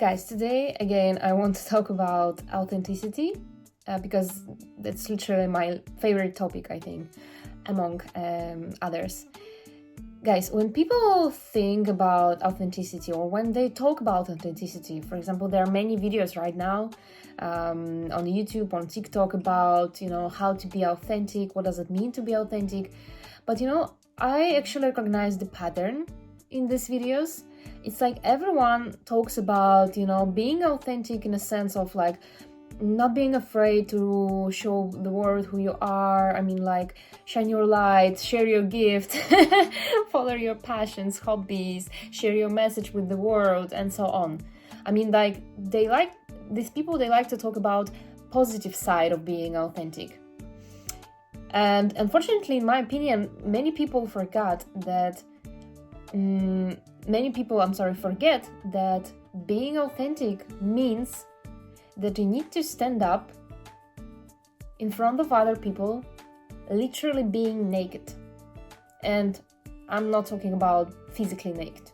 Guys, today again I want to talk about authenticity because that's literally my favorite topic, I think, among others. Guys, when people think about authenticity or when they talk about authenticity, for example, there are many videos right now on YouTube, on TikTok about, how to be authentic, what does it mean to be authentic. But, I actually recognize the pattern in these videos. It's like everyone talks about, being authentic in a sense of like not being afraid to show the world who you are. I mean, like, shine your light, share your gift, follow your passions, hobbies, share your message with the world, and so on. I mean, like, these people like to talk about positive side of being authentic. And unfortunately, in my opinion, many people forget that forget that being authentic means that you need to stand up in front of other people, literally being naked. And I'm not talking about physically naked.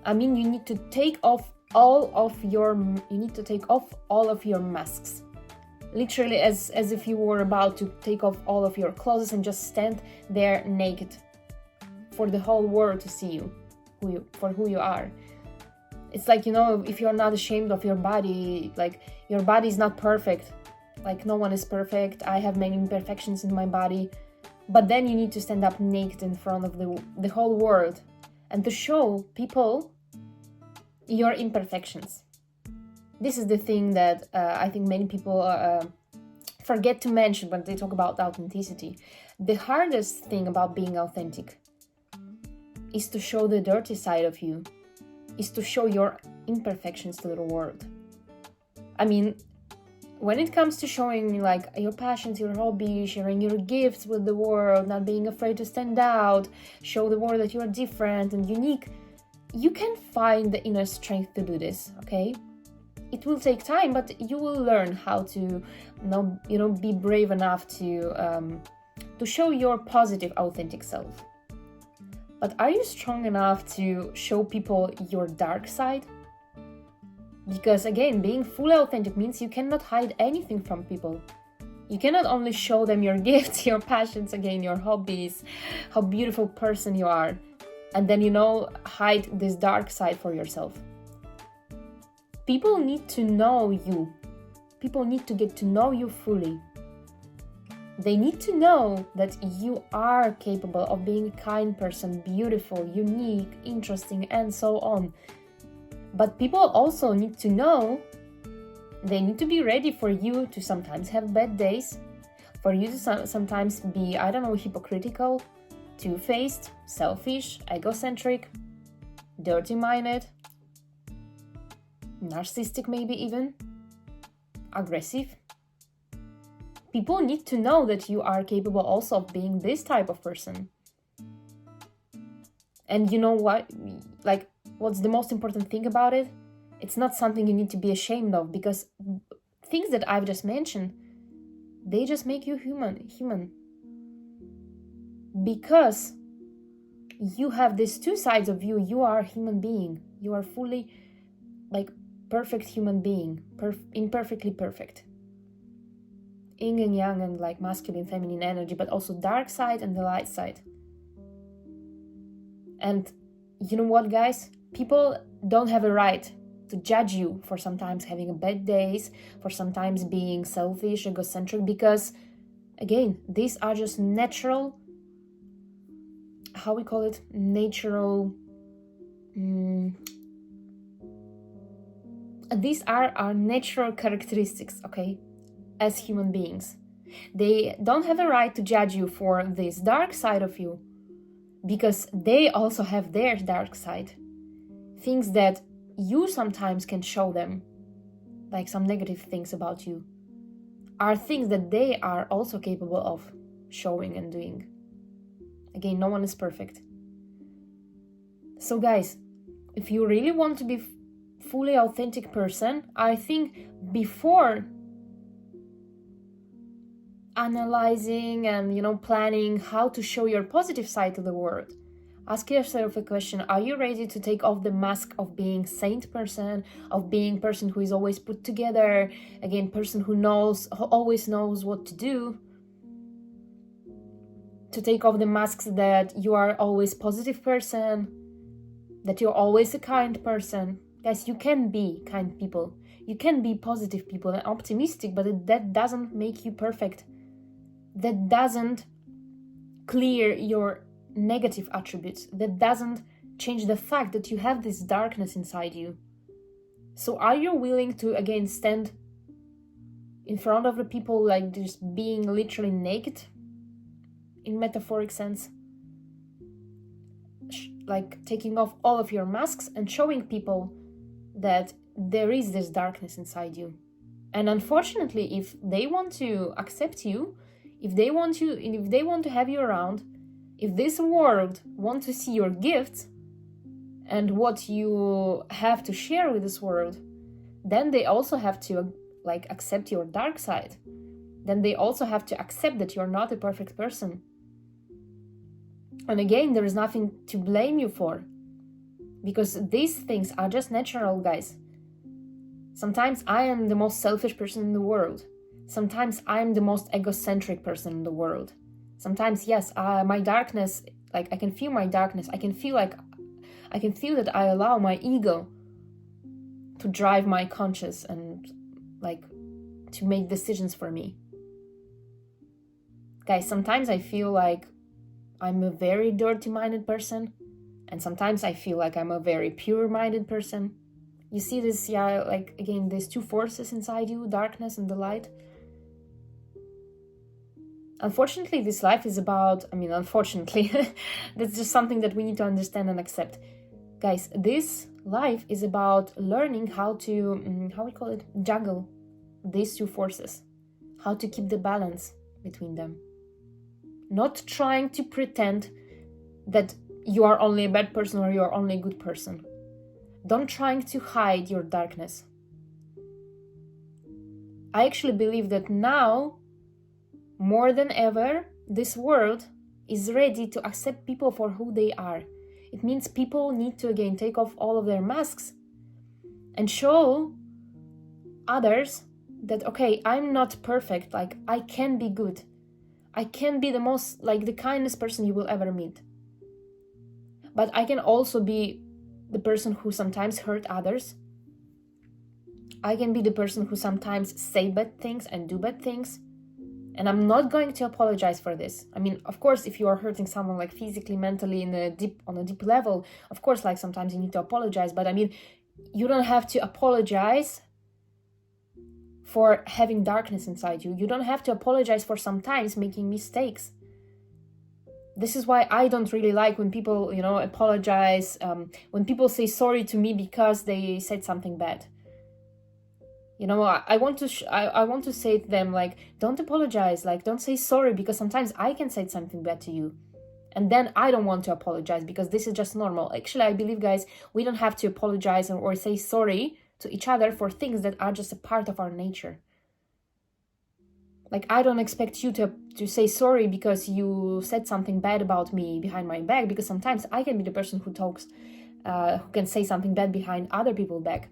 I mean, you need to take off all of your masks. Literally as if you were about to take off all of your clothes and just stand there naked for the whole world to see you, for who you are. It's like, if you're not ashamed of your body, like, your body is not perfect. Like, no one is perfect. I have many imperfections in my body. But then you need to stand up naked in front of the whole world and to show people your imperfections. This is the thing that I think many people forget to mention when they talk about authenticity. The hardest thing about being authentic is to show the dirty side of you, is to show your imperfections to the world. I mean, when it comes to showing like your passions, your hobbies, sharing your gifts with the world, not being afraid to stand out, show the world that you are different and unique, you can find the inner strength to do this, okay? It will take time, but you will learn how to, be brave enough to show your positive, authentic self. But are you strong enough to show people your dark side? Because again, being fully authentic means you cannot hide anything from people. You cannot only show them your gifts, your passions, again, your hobbies, how beautiful person you are, and then, hide this dark side for yourself. People need to know you. People need to get to know you fully. They need to know that you are capable of being a kind person, beautiful, unique, interesting, and so on. But people also need to know, they need to be ready for you to sometimes have bad days, for you to sometimes be, hypocritical, two-faced, selfish, egocentric, dirty-minded, narcissistic maybe even, aggressive. People need to know that you are capable also of being this type of person. And you know what? Like, what's the most important thing about it? It's not something you need to be ashamed of, because things that I've just mentioned, they just make you human. Because you have these two sides of you. You are a human being. You are fully, perfect human being. Imperfectly perfect. Yin and yang and masculine, feminine energy, but also dark side and the light side. And you know what, guys? People don't have a right to judge you for sometimes having a bad days, for sometimes being selfish, egocentric, because again, these are just natural, these are our natural characteristics, okay? As human beings. They don't have a right to judge you for this dark side of you, because they also have their dark side. Things that you sometimes can show them, like some negative things about you, are things that they are also capable of showing and doing. Again, no one is perfect. So guys, if you really want to be fully authentic person, I think before analyzing and planning how to show your positive side to the world, Ask yourself a question. Are you ready to take off the mask of being saint person, of being person who is always put together, again, person who always knows what to do? To take off the masks that you are always positive person, that you're always a kind person. Guys, you can be kind people. You can be positive people and optimistic, but that doesn't make you perfect. That doesn't clear your negative attributes. That doesn't change the fact that you have this darkness inside you. So are you willing to, again, stand in front of the people like just being literally naked in metaphoric sense? Like taking off all of your masks and showing people that there is this darkness inside you. And unfortunately, if they want to accept you, if they want to have you around, if this world want to see your gifts and what you have to share with this world, then they also have to accept your dark side. Then they also have to accept that you're not a perfect person. And again, there is nothing to blame you for, because these things are just natural, guys. Sometimes I am the most selfish person in the world. Sometimes I am the most egocentric person in the world. Sometimes, yes, my darkness, I can feel my darkness. I can feel that I allow my ego to drive my conscience and to make decisions for me. Guys, sometimes I feel like I'm a very dirty-minded person, and sometimes I feel like I'm a very pure-minded person. You see this, again, these two forces inside you, darkness and the light. Unfortunately, this life is about, unfortunately, that's just something that we need to understand and accept. Guys, this life is about learning how to, juggle these two forces, how to keep the balance between them. Not trying to pretend that you are only a bad person or you are only a good person. Don't trying to hide your darkness. I actually believe that now, more than ever, this world is ready to accept people for who they are. It means people need to, again, take off all of their masks and show others that, okay, I'm not perfect, I can be good. I can be the most, the kindest person you will ever meet. But I can also be the person who sometimes hurt others. I can be the person who sometimes say bad things and do bad things. And I'm not going to apologize for this. Of course, if you are hurting someone physically, mentally, on a deep level, of course, sometimes you need to apologize. But you don't have to apologize for having darkness inside you. You don't have to apologize for sometimes making mistakes. This is why I don't really like when people, apologize, when people say sorry to me because they said something bad. I want to say to them, don't apologize, don't say sorry, because sometimes I can say something bad to you. And then I don't want to apologize because this is just normal. Actually, I believe, guys, we don't have to apologize or say sorry to each other for things that are just a part of our nature. I don't expect you to say sorry because you said something bad about me behind my back, because sometimes I can be the person who talks, who can say something bad behind other people's back.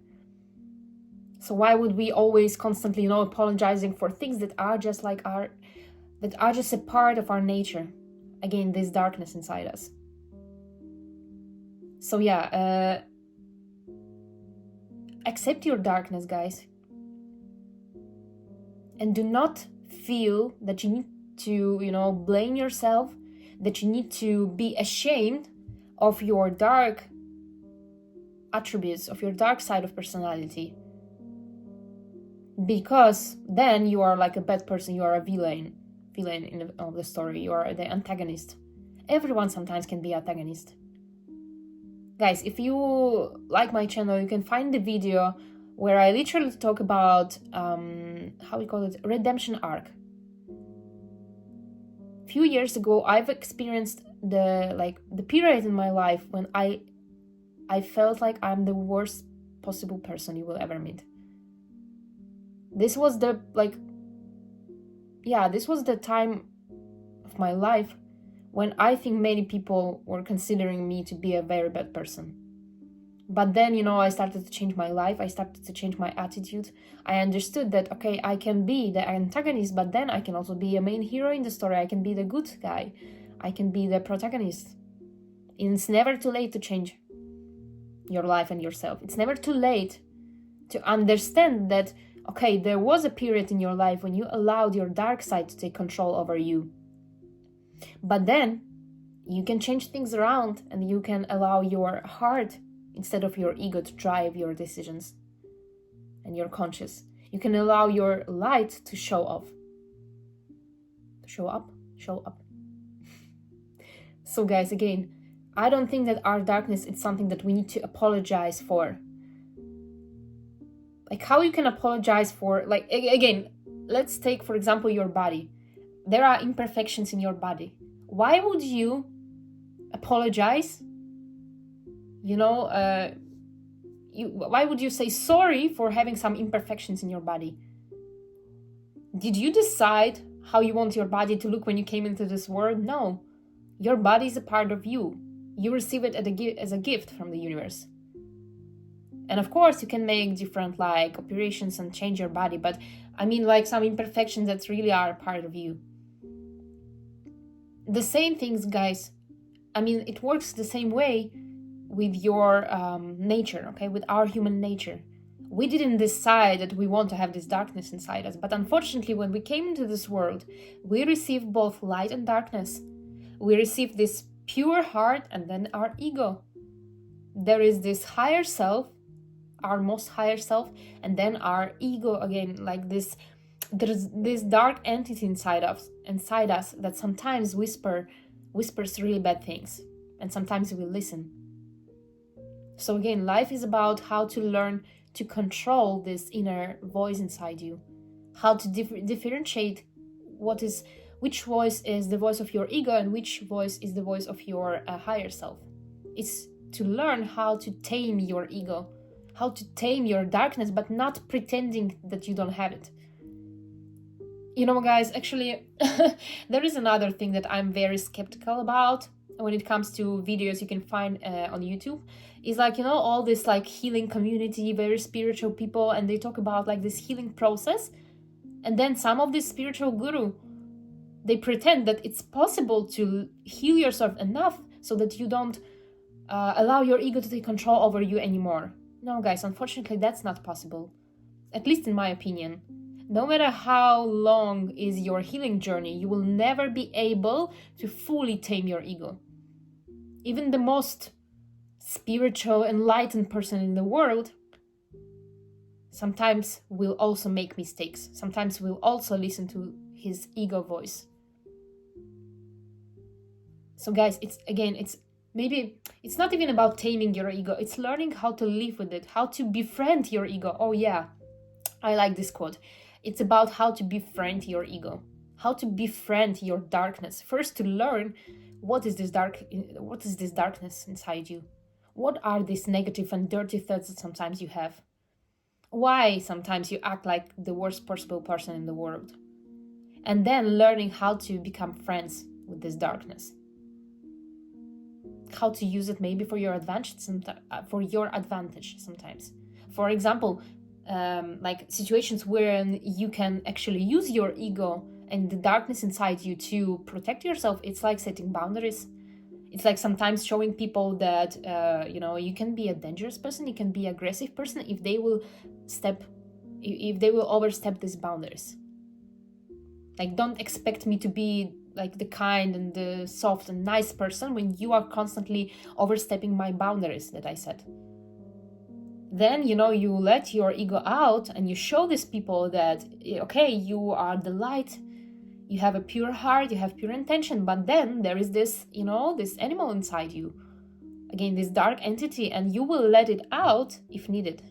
So why would we always constantly, apologizing for things that are just that are just a part of our nature? Again, this darkness inside us. So yeah, accept your darkness, guys. And do not feel that you need to, blame yourself, that you need to be ashamed of your dark attributes, of your dark side of personality. Because then you are a bad person, you are a villain of the story, you are the antagonist. Everyone sometimes can be antagonist. Guys, if you like my channel, you can find the video where I literally talk about, redemption arc. A few years ago, I've experienced the period in my life when I felt like I'm the worst possible person you will ever meet. This was the time of my life when I think many people were considering me to be a very bad person. But then, I started to change my life. I started to change my attitude. I understood that, okay, I can be the antagonist, but then I can also be a main hero in the story. I can be the good guy. I can be the protagonist. And it's never too late to change your life and yourself. It's never too late to understand that, okay, there was a period in your life when you allowed your dark side to take control over you. But then you can change things around and you can allow your heart instead of your ego to drive your decisions and your conscious. You can allow your light to show off. Show up. So guys, again, I don't think that our darkness is something that we need to apologize for. Like, how you can apologize for, like, again, let's take, for example, your body. There are imperfections in your body. Why would you apologize? Why would you say sorry for having some imperfections in your body? Did you decide how you want your body to look when you came into this world? No. Your body is a part of you. You receive it as a gift from the universe. And of course, you can make different operations and change your body, but I mean some imperfections that really are a part of you. The same things, guys. I mean, it works the same way with your nature, okay, with our human nature. We didn't decide that we want to have this darkness inside us, but unfortunately, when we came into this world, we received both light and darkness. We received this pure heart and then our ego. There is this higher self, our most higher self, and then our ego again, there's this dark entity inside us that sometimes whispers really bad things, and sometimes we listen. So again, life is about how to learn to control this inner voice inside you, how to differentiate which voice is the voice of your ego and which voice is the voice of your higher self. It's to learn how to tame your ego, how to tame your darkness, but not pretending that you don't have it. Guys, actually, there is another thing that I'm very skeptical about when it comes to videos you can find on YouTube. Is all this healing community, very spiritual people, and they talk about this healing process. And then some of these spiritual guru, they pretend that it's possible to heal yourself enough so that you don't allow your ego to take control over you anymore. No, guys, unfortunately, that's not possible. At least in my opinion. No matter how long is your healing journey, you will never be able to fully tame your ego. Even the most spiritual, enlightened person in the world sometimes will also make mistakes. Sometimes will also listen to his ego voice. So guys, it's not even about taming your ego. It's learning how to live with it, how to befriend your ego. Oh yeah, I like this quote. It's about how to befriend your ego, how to befriend your darkness. First, to learn what is this darkness inside you. What are these negative and dirty thoughts that sometimes you have? Why sometimes you act like the worst possible person in the world? And then learning how to become friends with this darkness. How to use it maybe for your advantage sometimes. For example, situations wherein you can actually use your ego and the darkness inside you to protect yourself. It's like setting boundaries. It's like sometimes showing people that you can be a dangerous person, you can be an aggressive person if they will overstep these boundaries. Don't expect me to be the kind and the soft and nice person when you are constantly overstepping my boundaries that I set. Then, you let your ego out and you show these people that, okay, you are the light, you have a pure heart, you have pure intention, but then there is this, this animal inside you. Again, this dark entity, and you will let it out if needed.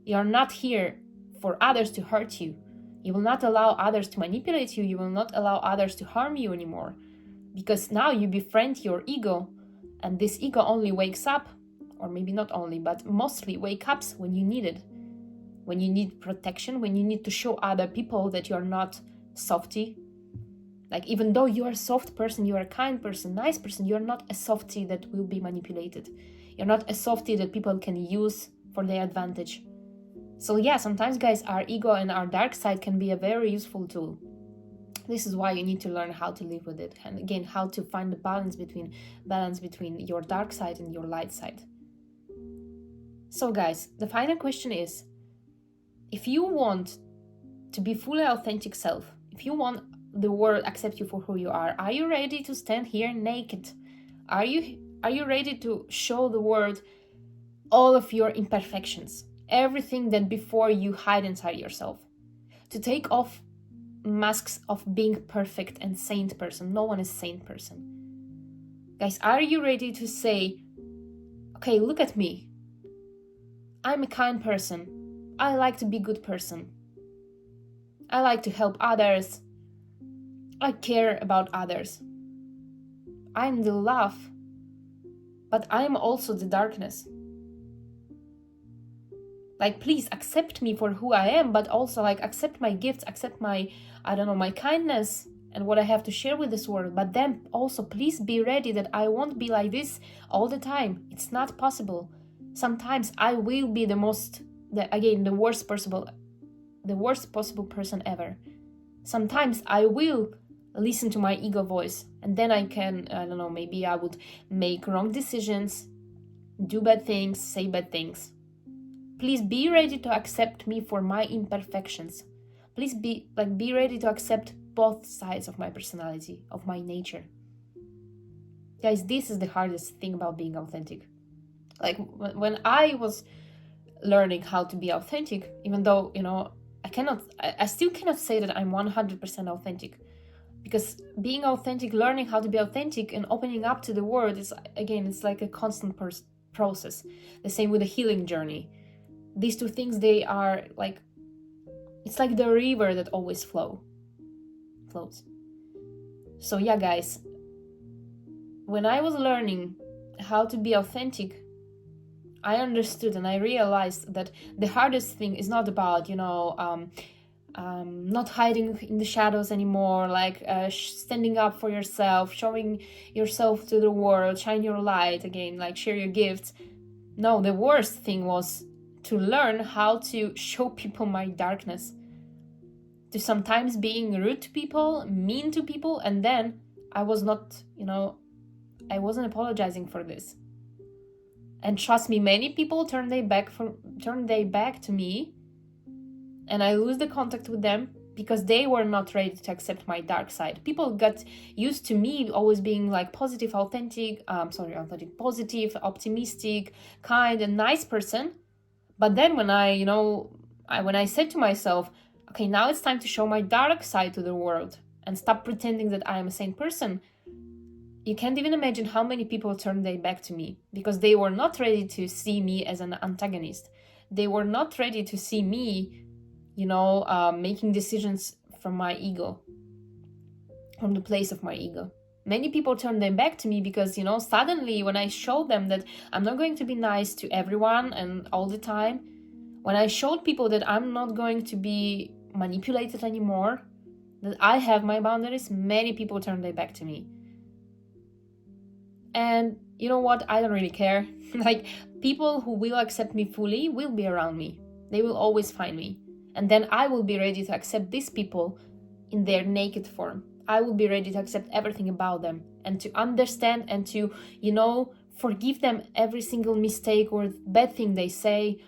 You're not here for others to hurt you. You will not allow others to manipulate you. You will not allow others to harm you anymore. Because now you befriend your ego, and this ego only wakes up, or maybe not only, but mostly wake up when you need it. When you need protection, when you need to show other people that you're not softy, Like, even though you are a soft person, you are a kind person, nice person, you're not a softie that will be manipulated. You're not a softie that people can use for their advantage. So yeah, sometimes, guys, our ego and our dark side can be a very useful tool. This is why you need to learn how to live with it, and again, how to find the balance between your dark side and your light side. So guys, the final question is, if you want to be fully authentic self, if you want the world accept you for who you are you ready to stand here naked? Are you ready to show the world all of your imperfections, everything that before you hide inside yourself? To take off masks of being perfect and saint person. No one is saint person. Guys, are you ready to say, okay, look at me. I'm a kind person. I like to be a good person. I like to help others. I care about others. I'm the love, but I'm also the darkness. Like, please accept me for who I am, but also like accept my gifts, accept my, my kindness and what I have to share with this world. But then also please be ready that I won't be like this all the time. It's not possible. Sometimes I will be the worst possible person ever. Sometimes I will listen to my ego voice, and then I can, maybe I would make wrong decisions, do bad things, say bad things. Please be ready to accept me for my imperfections. Please be ready to accept both sides of my personality, of my nature. Guys, this is the hardest thing about being authentic. Like, when I was learning how to be authentic, even though, I still cannot say that I'm 100% authentic. Because being authentic, learning how to be authentic and opening up to the world is, again, it's like a constant process. The same with the healing journey. These two things, they are like, it's like the river that always flows. So yeah, guys, when I was learning how to be authentic, I understood and I realized that the hardest thing is not about, not hiding in the shadows anymore, like standing up for yourself, showing yourself to the world, shine your light again, like share your gifts. No, the worst thing was to learn how to show people my darkness, to sometimes being rude to people, mean to people, and then I was not, I wasn't apologizing for this. And trust me, many people turn their back to me, and I lose the contact with them because they were not ready to accept my dark side. People got used to me always being like positive, positive, optimistic, kind, and nice person. But then when I said to myself, okay, now it's time to show my dark side to the world and stop pretending that I am a sane person, you can't even imagine how many people turned their back to me because they were not ready to see me as an antagonist. They were not ready to see me, making decisions from my ego, from the place of my ego. Many people turned their back to me because, suddenly when I showed them that I'm not going to be nice to everyone and all the time, when I showed people that I'm not going to be manipulated anymore, that I have my boundaries, many people turned their back to me. And you know what? I don't really care. Like, people who will accept me fully will be around me. They will always find me. And then I will be ready to accept these people in their naked form. I will be ready to accept everything about them and to understand and to, forgive them every single mistake or bad thing they say.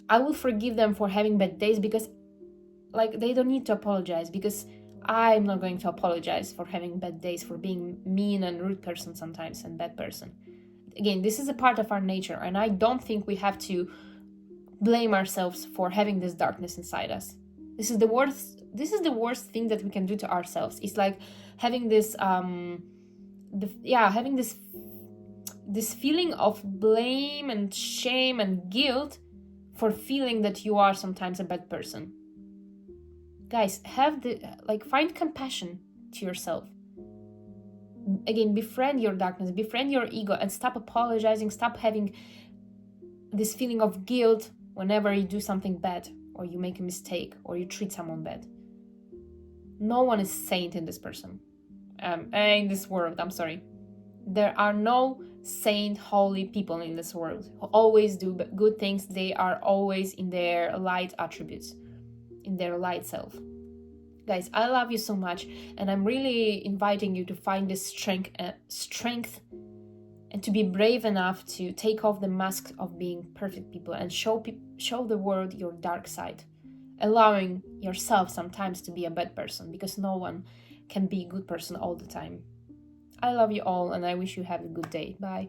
I will forgive them for having bad days because, they don't need to apologize, because I'm not going to apologize for having bad days, for being mean and rude person sometimes and bad person. Again, this is a part of our nature, and I don't think we have to blame ourselves for having this darkness inside us. This is the worst thing that we can do to ourselves. It's like having this this feeling of blame and shame and guilt for feeling that you are sometimes a bad person. Guys, find compassion to yourself. Again, befriend your darkness, befriend your ego, and stop apologizing, stop having this feeling of guilt whenever you do something bad, or you make a mistake, or you treat someone bad. No one is saint in in this world. I'm sorry. There are no saint, holy people in this world who always do good things. They are always in their light attributes, in their light self. Guys, I love you so much, and I'm really inviting you to find this strength and to be brave enough to take off the mask of being perfect people and show the world your dark side, allowing yourself sometimes to be a bad person, because no one can be a good person all the time. I love you all, and I wish you have a good day. Bye.